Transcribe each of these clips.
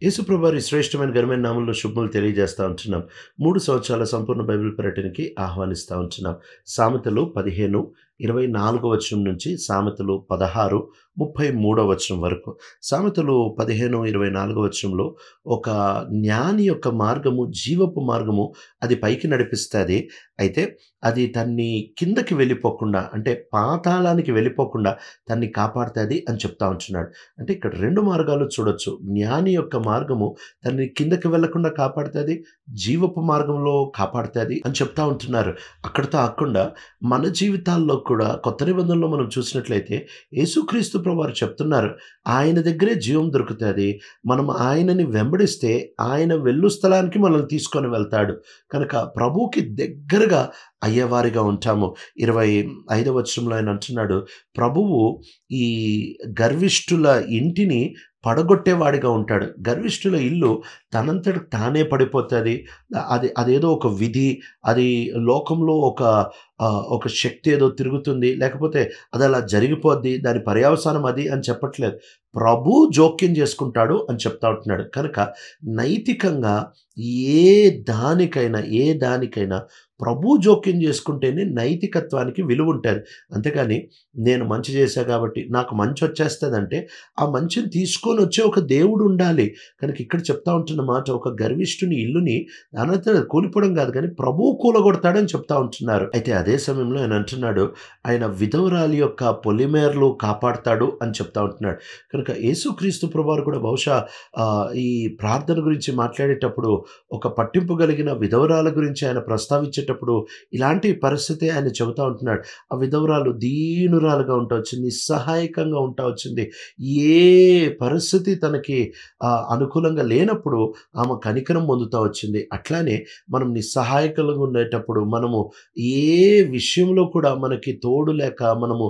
యేసుప్రభు వారి శ్రేష్టమైన ఘనమైన నామంలో శుభములు తెలియజేస్తా ఉంటున్నాం. 3 సంవత్సరాల సంపూర్ణ బైబిల్ పర్యటనకి ఆహ్వానిస్తా ఉంటున్నాం. సామెతలు 15, 24 వచనం నుంచి సామెతలు 16, 33 వచనం వరకు. సామెతలు 15, 24 వచనంలో ఒక జ్ఞాని యొక్క మార్గము జీవపు మార్గము, అది పైకి నడిపిస్తది. అయితే అది తన్ని కిందకి వెళ్ళిపోకుండా, అంటే పాతాళానికి వెళ్ళిపోకుండా తన్ని కాపాడుతది అని చెప్తా ఉంటున్నాడు. అంటే ఇక్కడ 2 మార్గాలు చూడొచ్చు. జ్ఞాని యొక్క మార్గము తనని కిందకి వెళ్ళకుండా కాపాడుతది, జీవపు మార్గంలో కాపాడుతది అని చెప్తా ఉంటున్నారు. అక్కడితో ఆగకుండా మన జీవితాల్లో కూడా కొత్త నిబంధనలో మనం చూసినట్లయితే యేసుక్రీస్తు ప్రభువారు చెప్తున్నారు, ఆయన దగ్గరే జీవం దొరుకుతది. మనం ఆయనని వెంబడిస్తే ఆయన వెళ్ళు స్థలానికి మనల్ని తీసుకొని వెళ్తాడు. కనుక ప్రభువుకి దగ్గరగా అయ్యేవారిగా ఉంటాము. 25వ వచనంలో ఆయన అంటున్నాడు, ప్రభువు ఈ గర్విష్ఠుల ఇంటిని పడగొట్టేవాడిగా ఉంటాడు. గర్విష్ఠుల ఇల్లు తనంతట తానే పడిపోతుంది. అదేదో ఒక విధి, అది లోకంలో ఒక శక్తి ఏదో తిరుగుతుంది, లేకపోతే అది అలా జరిగిపోద్ది, దాని పర్యవసానం అది అని చెప్పట్లేదు. ప్రభు జోక్యం చేసుకుంటాడు అని చెప్తా ఉంటున్నాడు. కనుక నైతికంగా ఏ దానికైనా ప్రభు జోక్యం చేసుకుంటేనే నైతికత్వానికి విలువ ఉంటుంది. అంతేకాని నేను మంచి చేశా కాబట్టి నాకు మంచి వచ్చేస్తుందంటే ఆ మంచిని తీసుకొని వచ్చే ఒక దేవుడు ఉండాలి. కనుక ఇక్కడ చెప్తా ఉంటున్న మాట, ఒక గర్విష్ఠుని ఇల్లుని అనంత కూలిపోవడం కాదు కానీ ప్రభువు కూలగొడతాడని చెప్తా ఉంటున్నారు. అయితే అదే సమయంలో ఆయన అంటున్నాడు, ఆయన విధవరాలి యొక్క పొలిమేరలు కాపాడుతాడు అని చెప్తా ఉంటున్నాడు. కనుక యేసుక్రీస్తు ప్రభువారు కూడా బహుశా ఈ ప్రార్థన గురించి మాట్లాడేటప్పుడు ఒక పట్టింపు కలిగిన విధవరాల గురించి ఆయన ప్రస్తావించేటప్పుడు ఇలాంటి పరిస్థితి ఆయన చెబుతా ఉంటున్నాడు. ఆ విధవరాలు దీనురాలుగా ఉంటా వచ్చింది, నిస్సహాయకంగా ఉంటా వచ్చింది. ఏ పరిస్థితి తనకి అనుకూలంగా లేనప్పుడు ఆమె కనికరం పొందుతూ వచ్చింది. అట్లానే మనం నిస్సహాయకంగా ఉండేటప్పుడు, మనము ఏ విషయంలో కూడా మనకి తోడు లేక మనము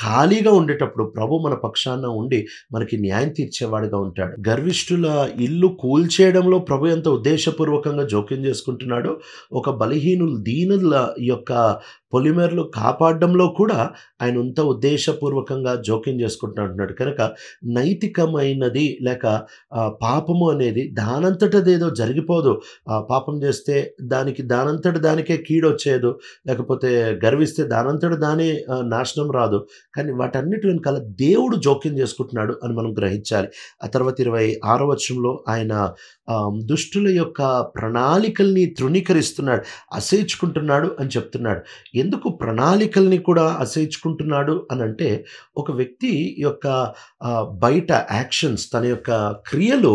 ఖాళీగా ఉండేటప్పుడు ప్రభు మన పక్షాన ఉండి మనకి న్యాయం తీర్చేవాడిగా ఉంటాడు. గర్విష్ఠుల ఇల్లు కూల్చేయడంలో ప్రభు ఎంత ఉద్దేశపూర్వకంగా జోక్యం చేసుకుంటున్నాడో, ఒక బలహీనులు దీనుల యొక్క పొలిమేరలు కాపాడడంలో కూడా ఆయన అంత ఉద్దేశపూర్వకంగా జోక్యం చేసుకుంటున్నాడు. కనుక నైతికమైనది లేక పాపము అనేది దానంతటదేదో జరిగిపోదు. పాపం చేస్తే దానంతట దానికే కీడొచ్చేదు, లేకపోతే గర్విస్తే దానంతట దానే నాశనం రాదు. కానీ వాటన్నిటి వెనకాల దేవుడు జోక్యం చేసుకుంటున్నాడు అని మనం గ్రహించాలి. ఆ తర్వాత 26వ వచనంలో ఆయన దుష్టుల యొక్క ప్రణాళికల్ని తృణీకరిస్తున్నాడు, అసహించుకుంటున్నాడు అని చెప్తున్నాడు. ఎందుకు ప్రణాళికల్ని కూడా అసహించుకుంటున్నాడు అని అంటే, ఒక వ్యక్తి యొక్క బయట యాక్షన్స్, తన యొక్క క్రియలు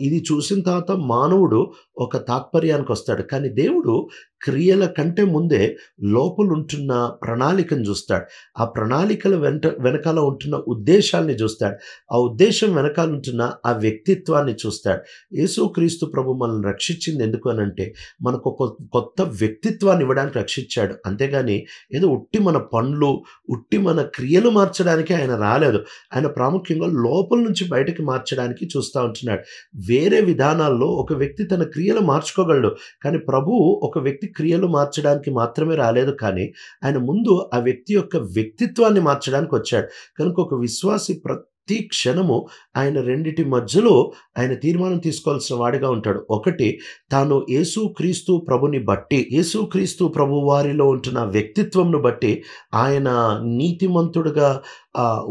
ఇది చూసిన తర్వాత మానవుడు ఒక తాత్పర్యానికి వస్తాడు. కానీ దేవుడు క్రియల కంటే ముందే లోపల ఉంటున్న ప్రణాళికను చూస్తాడు. ఆ ప్రణాళికల వెనకాల ఉంటున్న ఉద్దేశాన్ని చూస్తాడు. ఆ ఉద్దేశం వెనకాల ఉంటున్న ఆ వ్యక్తిత్వాన్ని చూస్తాడు. యేసుక్రీస్తు ప్రభు మనల్ని రక్షించింది ఎందుకు అని అంటే, మనకు ఒక కొత్త వ్యక్తిత్వాన్ని ఇవ్వడానికి రక్షించాడు. అంతేగాని ఏదో ఉట్టి మన పనులు, ఉట్టి మన క్రియలు మార్చడానికి ఆయన రాలేదు. ఆయన ప్రాముఖ్యంగా లోపల నుంచి బయటకి మార్చడానికి చూస్తూ ఉంటున్నాడు. వేరే విధానాల్లో ఒక వ్యక్తి తన క్రియలు మార్చుకోగలడు, కానీ ప్రభువు ఒక వ్యక్తి క్రియలు మార్చడానికి మాత్రమే రాలేదు, కానీ ఆయన ముందు ఆ వ్యక్తి యొక్క వ్యక్తిత్వాన్ని మార్చడానికి వచ్చాడు. కనుక ఒక విశ్వాసి ప్రతి క్షణము ఆయన రెండిటి మధ్యలో ఆయన తీర్మానం తీసుకోవాల్సిన వాడిగా ఉంటాడు. ఒకటి, తాను యేసుక్రీస్తు ప్రభుని బట్టి, యేసుక్రీస్తు ప్రభు వారిలో ఉంటున్న వ్యక్తిత్వంను బట్టి ఆయన నీతిమంతుడుగా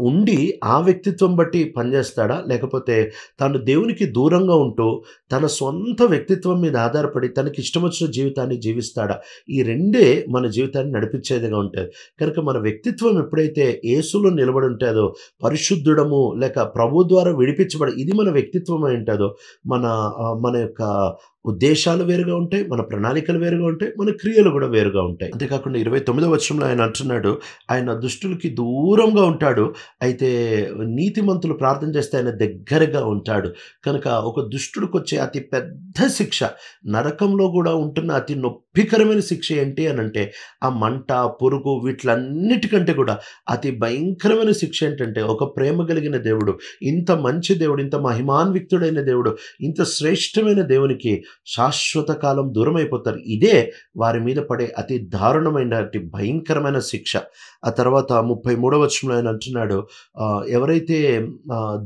ఉండి ఆ వ్యక్తిత్వం బట్టి పనిచేస్తాడా, లేకపోతే తాను దేవునికి దూరంగా ఉంటూ తన సొంత వ్యక్తిత్వం మీద ఆధారపడి తనకి ఇష్టం వచ్చిన జీవితాన్ని జీవిస్తాడా? ఈ రెండే మన జీవితాన్ని నడిపించేదిగా ఉంటుంది. కనుక మన వ్యక్తిత్వం ఎప్పుడైతే యేసులో నిలబడి ఉంటుందో, పరిశుద్ధుడము లేక ప్రభు ద్వారా విడిపించబడి ఇది మన వ్యక్తిత్వం అయి ఉంటుందో, మన యొక్క ఉద్దేశాలు వేరుగా ఉంటాయి, మన ప్రణాళికలు వేరుగా ఉంటాయి, మన క్రియలు కూడా వేరుగా ఉంటాయి. అంతేకాకుండా 29వ వచనంలో ఆయన అంటున్నాడు, ఆయన దుష్టులకి దూరంగా ఉంటాడు, అయితే నీతిమంతులు ప్రార్థన చేస్తే ఆయన దగ్గరగా ఉంటాడు. కనుక ఒక దుష్టుడికి వచ్చే అతి పెద్ద శిక్ష, నరకంలో కూడా ఉంటున్న అతి నొప్పికరమైన శిక్ష ఏంటి అని అంటే, ఆ మంట, పురుగు, వీటిలన్నిటికంటే కూడా అతి భయంకరమైన శిక్ష ఏంటంటే, ఒక ప్రేమ కలిగిన దేవుడు, ఇంత మంచి దేవుడు, ఇంత మహిమాన్విక్తుడైన దేవుడు, ఇంత శ్రేష్టమైన దేవునికి శాశ్వత కాలం దూరం అయిపోతారు. ఇదే వారి మీద పడే అతి దారుణమైన, అతి భయంకరమైన శిక్ష. ఆ తర్వాత 33వ వచనంలో ఆయన అంటున్నాడు, ఎవరైతే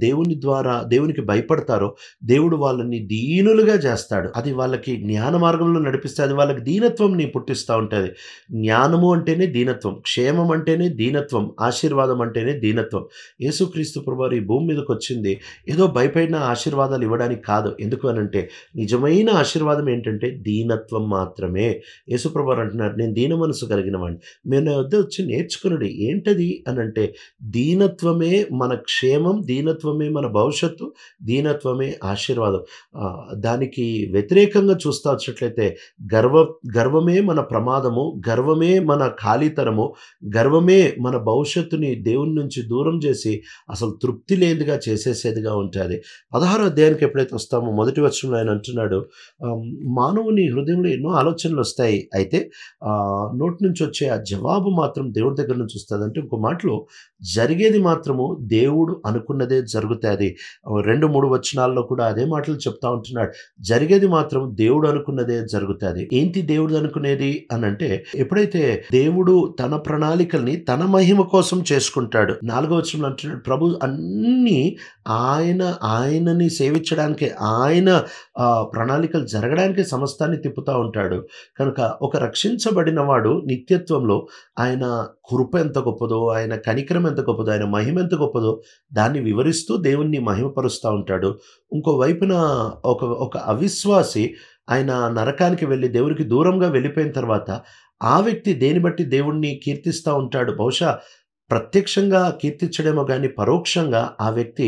దేవుని ద్వారా దేవునికి భయపడతారో దేవుడు వాళ్ళని దీనులుగా చేస్తాడు. అది వాళ్ళకి జ్ఞాన మార్గంలో నడిపిస్తే అది వాళ్ళకి దీనత్వంని పుట్టిస్తా ఉంటది. జ్ఞానము అంటేనే దీనత్వం, క్షేమం అంటేనే దీనత్వం, ఆశీర్వాదం అంటేనే దీనత్వం. యేసుక్రీస్తు ప్రభువారు ఈ భూమి మీదకొచ్చింది ఏదో భయపడిన ఆశీర్వాదాలు ఇవ్వడానికి కాదు. ఎందుకు అనంటే నిజమైన ఆశీర్వాదం ఏంటంటే దీనత్వం మాత్రమే. యేసుప్రభువారు అంటున్నారు, నేను దీన మనసు కలిగిన వాడిని, మీరు నా వద్ద వచ్చి నేర్చుకొనుడి. ఏంటది అనంటే దీనత్వమే మన క్షేమం, దీనత్వమే మన భవిష్యత్తు, దీనత్వమే ఆశీర్వాదం. దానికి వ్యతిరేకంగా చూస్తా వచ్చినట్లయితే గర్వమే మన ప్రమాదము, గర్వమే మన ఖాళీతనము, గర్వమే మన భవిష్యత్తుని దేవుని నుంచి దూరం చేసి అసలు తృప్తి లేనిదిగా చేసేసేదిగా ఉంటుంది. 16వ అధ్యాయానికి ఎప్పుడైతే వస్తామో మొదటి వచనంలో ఆయన అంటున్నాడు, మానవుని హృదయంలో ఎన్నో ఆలోచనలు వస్తాయి, అయితే నోటి నుంచి వచ్చే ఆ జవాబు మాత్రం దేవుడి దగ్గర నుంచి వస్తుంది. అంటే ఇంకో మాటలో జరిగేది మాత్రము దేవుడు అనుకున్నదే జరుగుతుంది. 2-3 వచనాల్లో కూడా అదే మాటలు చెప్తా ఉంటున్నాడు. జరిగేది మాత్రం దేవుడు అనుకున్నదే జరుగుతుంది. ఏంటి దేవుడు అనుకునేది అనంటే, ఎప్పుడైతే దేవుడు తన ప్రణాళికల్ని తన మహిమ కోసం చేసుకుంటాడు. 4వ వచనంలో అంటున్నాడు, ప్రభు అన్నీ ఆయనని సేవించడానికి, ఆయన ప్రణాళికలు జరగడానికి సమస్తాన్ని తిప్పుతూ ఉంటాడు. కనుక ఒక రక్షించబడిన వాడు నిత్యత్వంలో ఆయన కృప ఎంత గొప్పదో, ఆయన కనికరం ఎంత గొప్పదో, ఆయన మహిమ ఎంత గొప్పదో దాన్ని వివరిస్తూ దేవుణ్ణి మహిమపరుస్తూ ఉంటాడు. ఇంకో వైపున ఒక అవిశ్వాసి ఆయన నరకానికి వెళ్ళి దేవునికి దూరంగా వెళ్ళిపోయిన తర్వాత ఆ వ్యక్తి దేని బట్టి దేవుణ్ణి కీర్తిస్తూ ఉంటాడు. బహుశా ప్రత్యక్షంగా కీర్తించడేమో కానీ పరోక్షంగా ఆ వ్యక్తి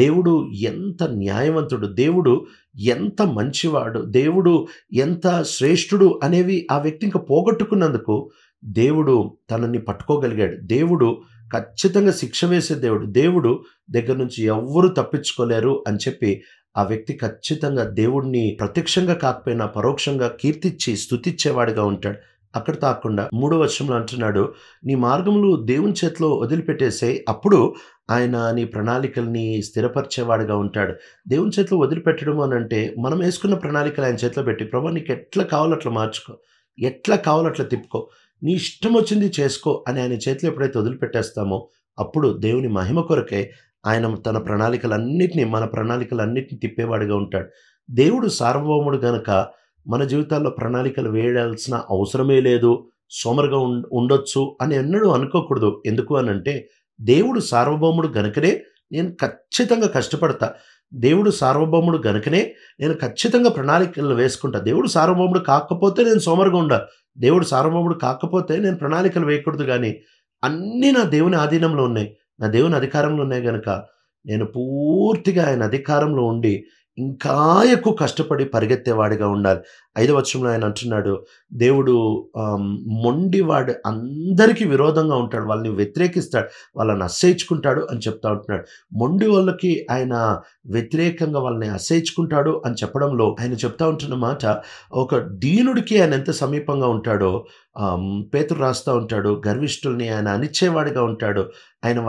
దేవుడు ఎంత న్యాయవంతుడు, దేవుడు ఎంత మంచివాడు, దేవుడు ఎంత శ్రేష్ఠుడు అనేవి ఆ వ్యక్తి ఇంకా పోగొట్టుకున్నందుకు దేవుడు తనని పట్టుకోగలిగాడు. దేవుడు ఖచ్చితంగా శిక్ష వేసే దేవుడు, దేవుడు దగ్గర నుంచి ఎవ్వరూ తప్పించుకోలేరు అని చెప్పి ఆ వ్యక్తి ఖచ్చితంగా దేవుడిని ప్రత్యక్షంగా కాకపోయినా పరోక్షంగా కీర్తించి స్తుతించేవాడిగా ఉంటాడు. అక్కడ తాకుండా 3వ వచనంలో అంటున్నాడు, నీ మార్గములు దేవుని చేతిలో వదిలిపెట్టేసేయ్, అప్పుడు ఆయన నీ ప్రణాళికల్ని స్థిరపరిచేవాడిగా ఉంటాడు. దేవుని చేతిలో వదిలిపెట్టడం అని అంటే మనం వేసుకున్న ప్రణాళికలు ఆయన చేతిలో పెట్టి, ప్రభు నీకు ఎట్లా కావాలో అట్లా మార్చుకో, ఎట్లా కావాలో అట్లా తిప్పుకో, నీ ఇష్టం వచ్చింది చేసుకో అని ఆయన చేతిలో ఎప్పుడైతే వదిలిపెట్టేస్తామో అప్పుడు దేవుని మహిమ కొరకే ఆయన తన మన ప్రణాళికలన్నిటిని తిప్పేవాడిగా ఉంటాడు. దేవుడు సార్వభౌముడు గనక మన జీవితాల్లో ప్రణాళికలు వేయాల్సిన అవసరమే లేదు, సోమరుగా ఉండొచ్చు అని ఎన్నడూ అనుకోకూడదు. ఎందుకు అనంటే దేవుడు సార్వభౌముడు గనుకనే నేను ఖచ్చితంగా కష్టపడతా, దేవుడు సార్వభౌముడు గనుకనే నేను ఖచ్చితంగా ప్రణాళికలు వేసుకుంటా. దేవుడు సార్వభౌముడు కాకపోతే నేను సోమరుగా ఉండాలి, దేవుడు సార్వభౌముడు కాకపోతే నేను ప్రణాళికలు వేయకూడదు. కానీ అన్నీ నా దేవుని ఆధీనంలో ఉన్నాయి, నా దేవుని అధికారంలో ఉన్నాయి గనక నేను పూర్తిగా ఆయన అధికారంలో ఉండి ఇంకా ఎక్కువ కష్టపడి పరిగెత్తేవాడిగా ఉండాలి. 5వ వచనంలో ఆయన అంటున్నాడు, దేవుడు మొండివాడు అందరికీ విరోధంగా ఉంటాడు, వాళ్ళని వ్యతిరేకిస్తాడు, వాళ్ళని అసహ్యించుకుంటాడు అని చెప్తా ఉంటున్నాడు. మొండి వాళ్ళకి ఆయన వ్యతిరేకంగా వాళ్ళని అసహ్యించుకుంటాడు అని చెప్పడంలో ఆయన చెప్తా ఉంటున్న మాట, ఒక దీనుడికి ఆయన ఎంత సమీపంగా ఉంటాడో పేతురు రాస్తూ ఉంటాడు, గర్విష్ఠుల్ని ఆయన అణిచేవాడిగా ఉంటాడు, ఆయన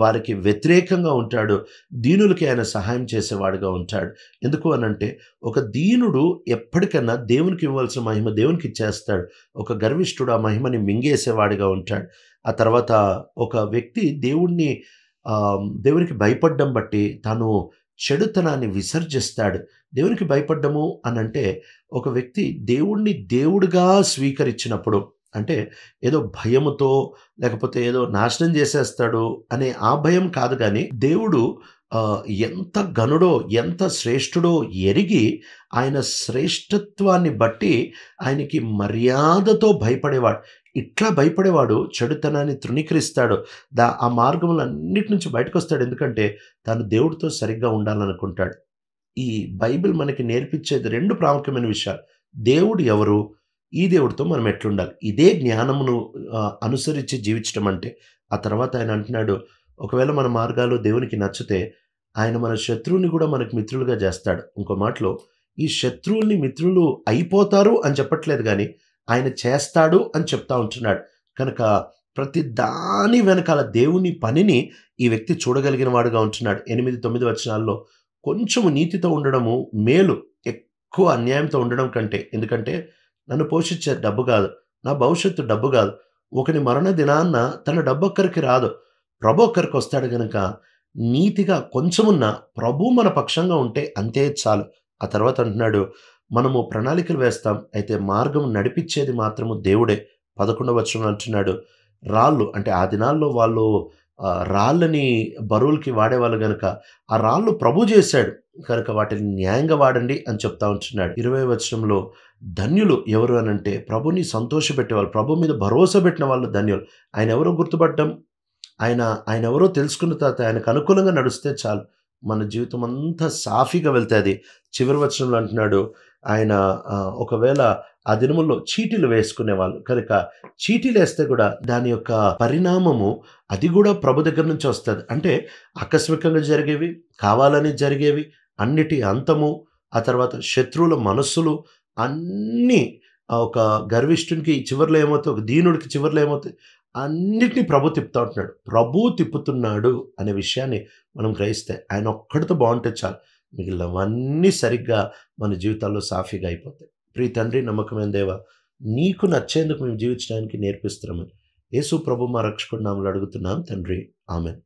వారికి వ్యతిరేకంగా ఉంటాడు, దీనులకి ఆయన సహాయం చేసేవాడిగా ఉంటాడు. ఎందుకు అనంటే ఒక దీనుడు ఎప్పటికైనా దేవునికి ఇవ్వాల్సిన మహిమ దేవునికి ఇచ్చేస్తాడు, ఒక గర్విష్ఠుడు ఆ మహిమని మింగేసేవాడిగా ఉంటాడు. ఆ తర్వాత ఒక వ్యక్తి దేవునికి భయపడడం బట్టి తాను చెడుతనాన్ని విసర్జిస్తాడు. దేవునికి భయపడ్డము అనంటే ఒక వ్యక్తి దేవుణ్ణి దేవుడిగా స్వీకరించినప్పుడు, అంటే ఏదో భయముతో లేకపోతే ఏదో నాశనం చేసేస్తాడు అనే ఆ భయం కాదు, కానీ దేవుడు ఎంత ఘనుడో ఎంత శ్రేష్ఠుడో ఎరిగి ఆయన శ్రేష్ఠత్వాన్ని బట్టి ఆయనకి మర్యాదతో భయపడేవాడు. ఇట్లా భయపడేవాడు చెడుతనాన్ని తృణీకరిస్తాడు, ఆ మార్గములన్నిటి నుంచి బయటకు వస్తాడు. ఎందుకంటే తాను దేవుడితో సరిగ్గా ఉండాలనుకుంటాడు. ఈ బైబిల్ మనకి నేర్పించేది 2 ప్రాముఖ్యమైన విషయాలు. దేవుడు ఎవరు, ఈ దేవుడితో మనం ఎట్లుండాలి, ఇదే జ్ఞానమును అనుసరించి జీవించడం అంటే. ఆ తర్వాత ఆయన అంటున్నాడు, ఒకవేళ మన మార్గాలు దేవునికి నచ్చితే ఆయన మన శత్రువుని కూడా మనకు మిత్రులుగా చేస్తాడు. ఇంకో మాటలో ఈ శత్రువుల్ని మిత్రులు అయిపోతారు అని చెప్పట్లేదు, కానీ ఆయన చేస్తాడు అని చెప్తా ఉంటున్నాడు. కనుక ప్రతి దాని వెనకాల దేవుని పనిని ఈ వ్యక్తి చూడగలిగిన వాడుగా ఉంటున్నాడు. 8-9 వచనాల్లో కొంచెము నీతితో ఉండడము మేలు ఎక్కువ అన్యాయంతో ఉండడం కంటే. ఎందుకంటే నన్ను పోషించే డబ్బు కాదు, నా భవిష్యత్తు డబ్బు కాదు, ఒకని మరణ దినాన్న తన డబ్బొక్కరికి రాదు. ప్రభు ఒక్కరికి వస్తాడు గనక నీతిగా కొంచెమున్నా ప్రభు మన పక్షంగా ఉంటే అంతే చాలు. ఆ తర్వాత అంటున్నాడు, మనము ప్రణాళికలు వేస్తాం. అయితే మార్గం నడిపించేది మాత్రము దేవుడే. 11వ వచనంలో అంటున్నాడు, రాళ్ళు అంటే ఆ దినాల్లో వాళ్ళు రాళ్ళని బరువులకి వాడేవాళ్ళు గనక ఆ రాళ్ళు ప్రభు చేశాడు. కనుక వాటిని న్యాయంగా వాడండి అని చెప్తా ఉంటున్నాడు. 20వ వచనంలో ధన్యులు ఎవరు అనంటే ప్రభుని సంతోషపెట్టేవాళ్ళు, ప్రభు మీద భరోసా పెట్టిన వాళ్ళు ధన్యులు. ఆయన ఎవరో గుర్తుపట్టడం, ఆయన ఎవరో తెలుసుకున్న తర్వాత ఆయనకు అనుకూలంగా నడిస్తే చాలు. మన జీవితం అంతా సాఫీగా వెళ్తాది. చివరి వచనంలో అంటున్నాడు, ఆయన ఒకవేళ ఆ దినముల్లో చీటీలు వేసుకునేవాళ్ళు. కనుక చీటీలేస్తే కూడా దాని యొక్క పరిణామము అది కూడా ప్రభు దగ్గర నుంచి వస్తది. అంటే ఆకస్మికంగా జరిగేవి, కావాలని జరిగేవి, అన్నిటి అంతము, ఆ తర్వాత శత్రువుల మనస్సులు అన్నీ ఒక గర్విష్ఠునికి చివర్లో ఏమవుతాయి, ఒక దీనుడికి చివర్లో ఏమవుతాయి, అన్నిటిని ప్రభు తిప్పుతా ఉంటున్నాడు. ప్రభు తిప్పుతున్నాడు అనే విషయాన్ని మనం గ్రహిస్తే ఆయన ఒక్కడితో బాగుంటే చాలు. మిగిలినవన్నీ సరిగ్గా మన జీవితాల్లో సాఫీగా అయిపోతాయి. ప్రియ తండ్రి, నమ్మకమైన దేవా, నీకు నచ్చేందుకు మేము జీవించడానికి నేర్పిస్తున్నామని యేసు ప్రభు మా రక్షకుడి నామములో అడుగుతున్నాం తండ్రి. ఆమేన్.